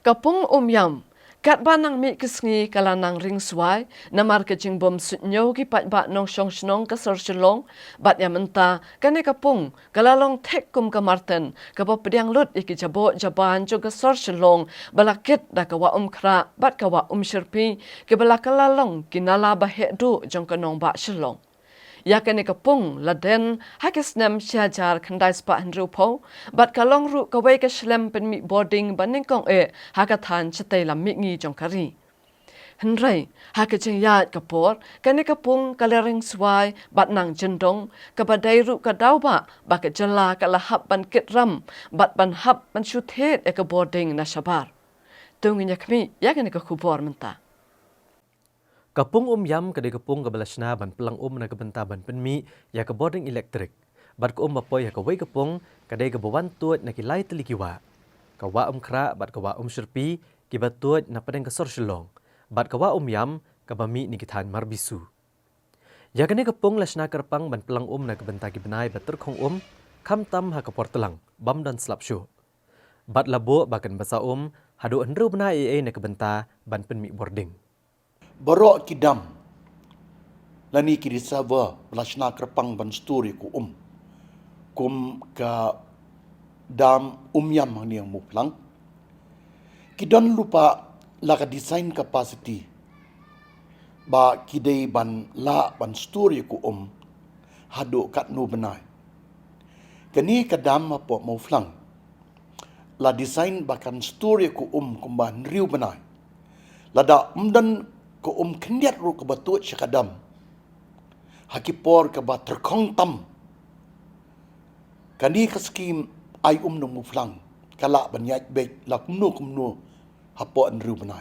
Kapung Yam, kat banang mi kisngi kalanang ring suai, namar kecing bom sutnyo ki pat ba nong syong shnong ka sor shalong, bat ya menta, kane kapung, kalalong tek kum ka marten, kapa pediang lut iki jabo jaban jo ka sor shalong, balakit da kawa kra, bat kawa sherpi, ke balakalalong kinala bahek du jong kanong ba shalong. Ya kene kapung laden hakis nem syajar kendai spa hendru po bat kalong ru kawai ke shlem pen mi boarding baning kong hakathan chatay lam mi ngi jong kari hendrai hakaching yat kapor kene kapung kalering swai bat nang jendong kabadai ru kadau ba ke jela kalahap ban kitram bat ban hap ban shuthet ke boarding na shabar tunginya kami ya kene ka kubor menta. Kapung Yam kadai kapung kabalasna ban pelang na kabenta ban penmi ya ka boarding elektrik. Bat ko mapoy ya ka wai kapung kadai ka bawan tuat na kilay telikiwa. Kawa kra bat kawa sherpi kibat tuat na padeng ka sor shalong. Bat kawa Yam kabami ni kithan marbisu. Ya kane kapung lasna karpang ban pelang na kabenta ki benai batur khong kam tam ha kapor telang bam dan slap shu. Bat labo bakan basa hadu andru benai na kabenta ban penmi boarding. Barok kidam lani kiri sava belasna kerpang ban story ku kum ka dam Yam ni yang muplang kidon lupa laka design capacity ba kidai ban la ban story ku hado kat no benai kani kadam apa mau flang la design bakan story ku kumban riu benai lada dan ko kendiat ru ke batut syakadam hakipor ke bat terkong tam kani ke skim ai no muflang kala banyat bek la kumnu hapo anru benai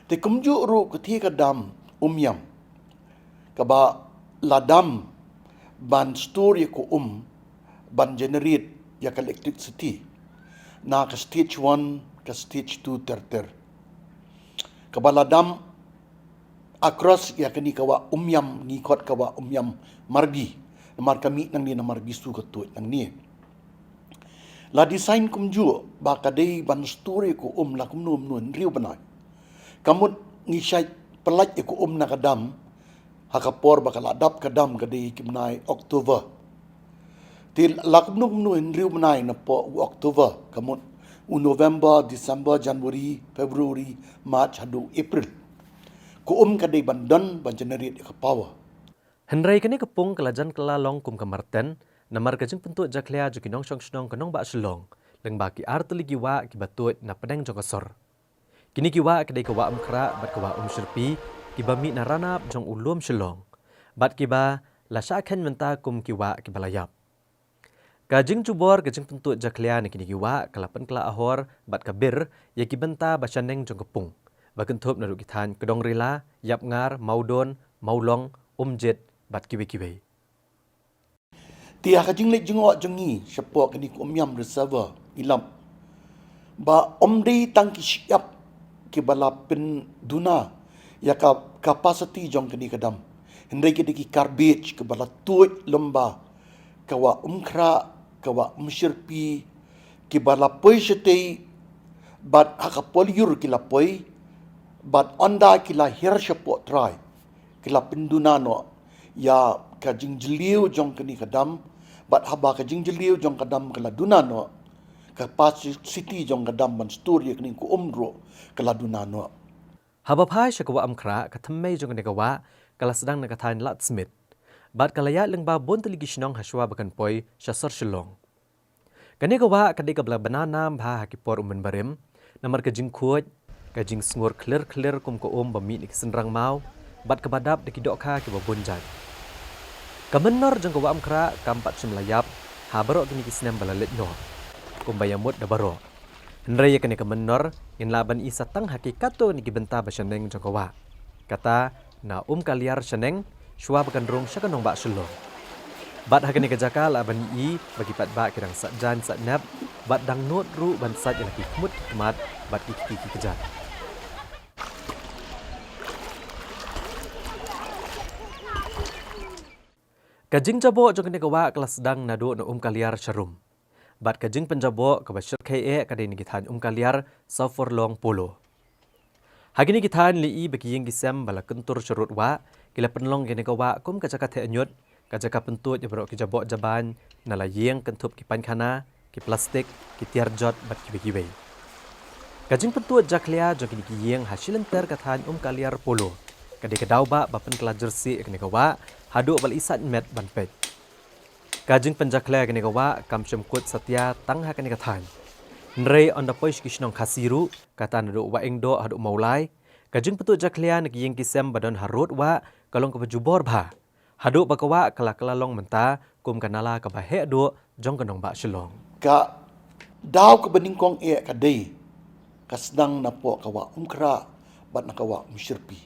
te kumju ru ke thi kadam Yam ka ba ladam ban story ko ban generate ya electricity na ke stage 1 ke stage 2 ter ka ba ladam across ya kini kawa Yam ngikot kawa Yam marbi namar kami nang ni namar bisu ketut nang ni la design kumju ba kadai ban story ko la kumnum nun riu banai kamut ngisai pelaj ko na kadam hakapor bakal adap kadam kadai kimnai Oktober til la kumnum nun riu banai na po Oktober kamut November December January February March hadu April ko kadai bandan ban generate ka power Henry kani kapung kelajan kelalong kum kamarten namar kajing pentuk jaklia jukinong syong shnong kanong ba shlong leng baki arteli giwa ki batut na pedeng jongkasor kini giwa kadai kawa kra bat kawa sherpi kibami narana jong ulum shlong bat kiba la syakhen menta kum kiwa ki balayap kajing cubor kajing pentuk jaklia ni kini giwa kalapan kala ahor bat kabir ya kibenta bacaneng jong kapung bakentup na kithan kedong rela yap ngar maudon maulong jet bat kiwe tia ka jingle jingo jengi sepok ni Yam reservoir ilam ba dei tangki siap ki balapin duna ya ka capacity jong kini kadam hendai ki diki garbage ke balatut lemba kawa kra kawa sherpi ki balapoi setei bat hakapolyur ki lapoi bat onda kila her sepok try kila penduna no ya kajing jeliu jong kini kadam bat haba kajing jeliu jong kadam kala dunano capacity jong kadam ban story kini ku ro kala dunano haba phai shakawa kra kathammei jong ne kawa kala sedang na kathan lat smith bat kalaya lengba bon teligi shnong haswa bakan poi shasar shlong kani kawa kadai kabla banana bha hakipor barem namar kajing khuaj kajing sngur clear kum ko bami ni senrang mau bat kabadap de kidok kha ki babonjai kamenor jong kawa kra kampat simlayap habaro kini kisnam balalet no kumbayamut da baro Henry kani kamenor in laban isa tang hakikato ni gibenta basaneng jong kawa kata na kaliar saneng shwa bakan rong syakanong ba selo bat hakani kajaka laban i bagi pat ba kirang satjan satnap bat dang not ru ban sat yang kikmut mat bat kiki kejat kajing jabo jong kini kawa kelas sedang nado na kaliar syarum bat kajing penjabo ke basyur KE kadai ni githan kaliar safor long polo. Hagini githan li bagi yang gisem bala kentur surut wa kila penlong gini kawa kum kajaka the anyut kajaka pentut jabro ki jabo jaban nala yeng kentup ki pankhana ki plastik ki tiarjot bat ki bagi. Kajing pentut jaklia jogini ki yeng hasilan ter kathan kaliar polo. Kadai kedau ba bapen kala jersey gini kawa hadu bal isat met ban pet. Kajing penjaklia gini kawa kam syemkut satya tangha kani kathan. Nrei on the poish kishnong khasiru kata nadu wa engdo hadu maulai kajing petut jaklia nagi yang kisem badon harut wa kalong kebajubor bha hadu bakawa kala long menta kum kanala ka bahe do jong kanong ba shilong Ka daw ka beningkong ka day ka sedang na po kawa kra bat na kawa syirpi.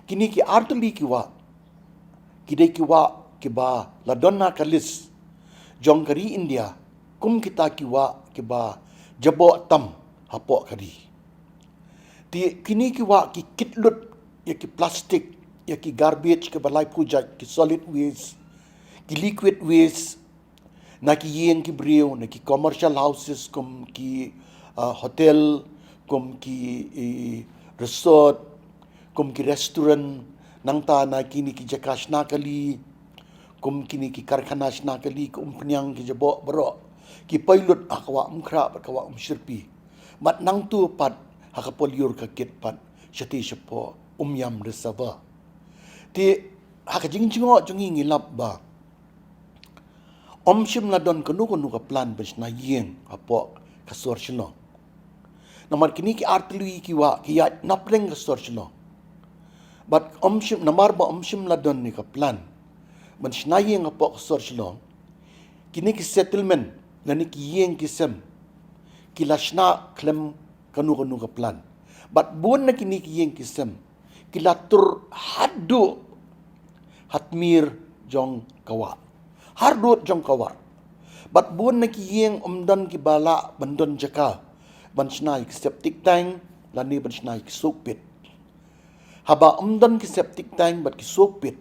Kini ki artuli ki wa kidai ki wa ki ba ladonna kalis jong kari India kum kita ki wa ki ba jabo tam hapok kadi. Ti kini ki wa ki kitlut ya ki plastik ya ki garbage ke balai pujat ki solid waste ki liquid waste na ki yen ki brio na ki commercial houses kum ki hotel kum ki resort kum ki restaurant nang ta na kini ki jakash na kali kum kini ki karkhana na kali kum penyang ki jabo bro ki pilot akawa kra akawa syirpi mat nang tu pat hakapolyur ka kit pat syati syapo yam resava ti hakajingjingo jungi ngilap ba shim ladon kanu ka plan besna yeng apo kasor shino namar kini ki artli ki wa ki ya napreng kasor shino but shim namar ba shim ladon ni ka plan man shnayeng apo kasor shino kini ki settlement nani ki yeng kisem kilashna klem kanu ka plan but bun na kini ki yeng kisem kilatur hadu hatmir jong kawa hardut jong kawa but bun na ki yeng umdan ki bala bandon jaka bansnai ki septic tank lani bansnai ki sokpit haba umdan ki septic tank bat ki sokpit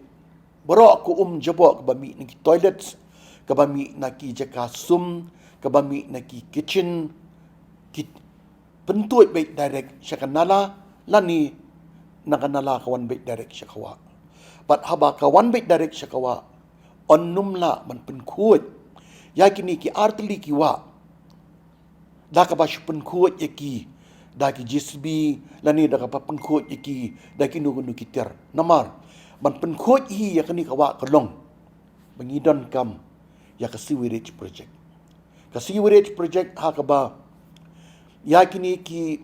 baro ko jabo ka bami ni ki toilets kabami na ki jaka sum kabami na ki kitchen ki pentuit baik direct syakanala lani nakanala kawan baik direct syakawa but haba kawan baik direct syakawa onnumla man penkuit yakini ki artli ki wa da ka bash penkuit yaki da ki jisbi lani da ka penkuit yaki da ki nugu ki ter namar man penkuit hi yakini kawa kolong bangidon kam ya ka sewerage project. Ka sewerage project hakaba yakini ki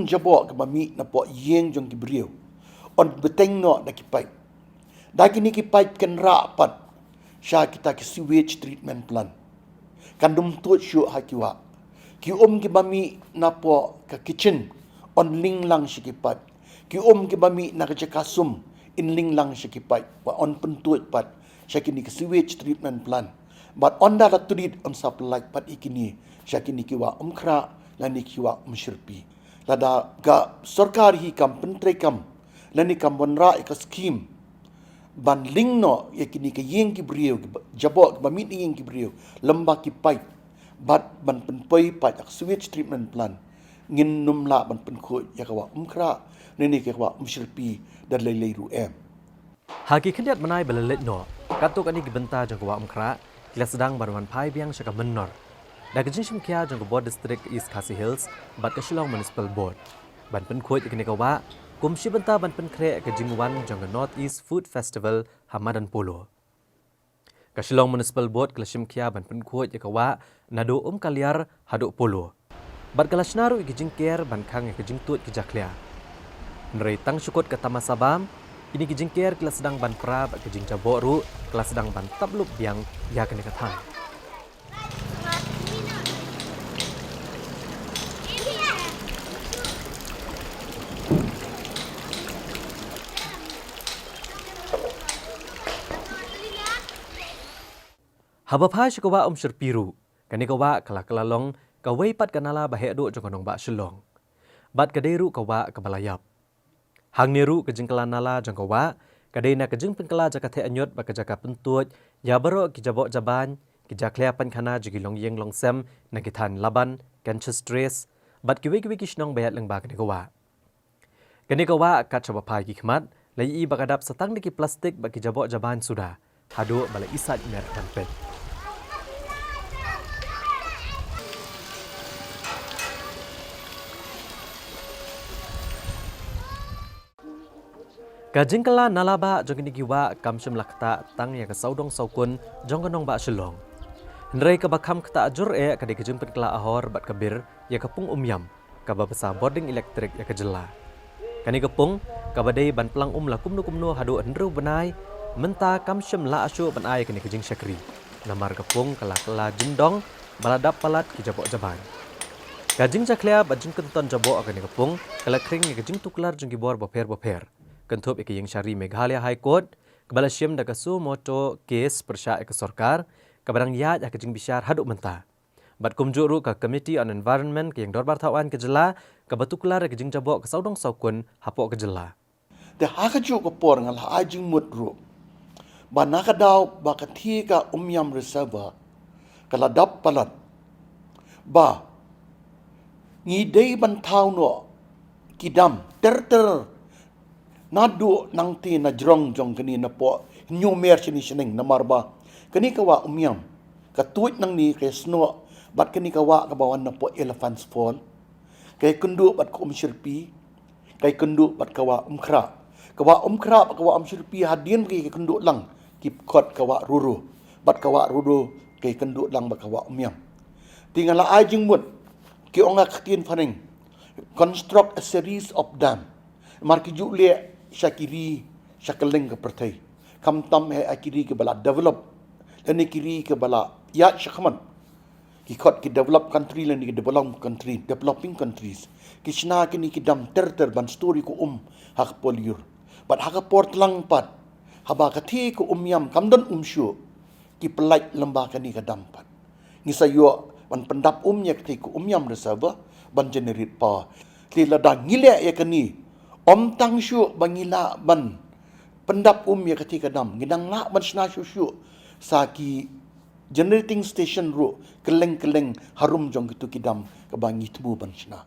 jabo ka mami na po yeng jong kibriyo on beteng no da ki pipe. Da kini ki pipe kan rapat sya kita ki sewage treatment plan. Kandum tu syu hakiwa. Ki ki mami na po ka kitchen on ling lang sya ki pipe. Ki ki mami na ka kasum in ling lang sya ki pipe wa on pentuit pat sya kini ki sewage treatment plan. But on da turid on supply pat ikini sya kini ki wa kra lani ki wa syirpi. Lada ga sarkar hi kam pentre kam lani kam bonra ka scheme ban ling no yakini ka yeng ki brio jabo ba mit yeng ki brio lamba ki pipe bat ban penpoi pat ak sewage treatment plan ngin numla ban penko yakawa kra nini ki wa syirpi dan lelei ru em. Hagi kendiat menai belelet no katuk ani gibenta jang kawa kra kila sedang baruan pai biang syaka menor. Da kejing simkia jang board district East Khasi Hills bat ka Shillong Municipal Board. Ban pen khoi ikni kawa kum shibenta ban pen kre kejing wan jang North East Food Festival Hamadan Polo. Ka Shillong Municipal Board kila simkia ban pen khoi kawa nado kaliar hadu polo. Bat kala shnaru ikejing ker ban khang ikejing tut kijaklia. Nrei tang syukut ka tamasabam ini kejing ker kila sedang ban pra bat kejing jaboru kila sedang ban tabluk biang ya kene kathan. Habapha syakawa syirpiru kani kawa kala-kalalong kawai pat kanala bahedo jong ba Shillong. Bat kaderu kawa kabalayap. Hang niru kejing kalanala jong kawa kadena kejing penkala jaka the anyot ba kejaka pentut ya baro ki jabok jaban kijaklea pankana jugi long yeng long sem nagitan laban kanches stress bat kiwi kishnong bayat leng bak negawa kanikawa kat chabapai ki khmat lai i bakadap satang diki plastik baki jabok jaban sudah hadu bala isat mer pet Kajingkala nalaba jongini giwa kamsem lakta tang ya kasaudong saukun jongganong ba shilong. Nrai ka bakam kata ajur kadi kejempet kala ahor bat kabir ya kapung umyam kaba besa boarding elektrik ya kejela. Kani kapung kabadai ban pelang lakum kumno hadu andru benai menta kamsem la asu ban ai kani kejing syakri. Namar kapung kala jindong baladap palat kijabok jaban. Kajing jaklea bajing kenton jabok kani kapung kala kring ya kejing tuklar jonggi bor boper. Kentup yang syari Meghalaya High Court kebala syem da kasu moto kes persya ke sorkar kabarang yat ya kejing bisyar haduk menta bat kumjuru ka Committee on Environment ke yang dorbar tawan kejela kabatuklar kejing jabok kesaudong saukun hapok kejela te hakaju ko por ngal ajing mutru banaka daw bakati ka umyam reserva kala dap palat ba ngidei ban tau no kidam ter nadu nang ti na jrong jong kani na po new mer chini sining na marba kani kawa umyam katuit nang ni kay sno bat kani kawa kabawan na po elephants fall kay kundu bat ko umsirpi kay kundu bat kawa umkra bat kawa umsirpi hadin kay kundu lang kip kot kawa ruru bat kawa ruru kay kundu lang bat kawa umyam tingala ajing mut ki onga khatin faring construct a series of dam marki jule syakiri syakaling ke pertai kam tam he akiri ke bala develop lani kiri ke bala ya syakman ki khot ki develop country lani ki developing countries ki sna kini ki dam ter ban story ko hak poliur bat hak port lang pat haba kathi ko yam kamdon syu ki pelaj lembah kani ka dam pat ngisayo ban pendap yak ti ko yam reserve ban generate pa li lada ngile ya kani Om tang syu bangila ban pendap ya ketika dam ngidang la ban sna syu saki generating station ru keleng harum jong gitu kidam ke bangi temu ban sna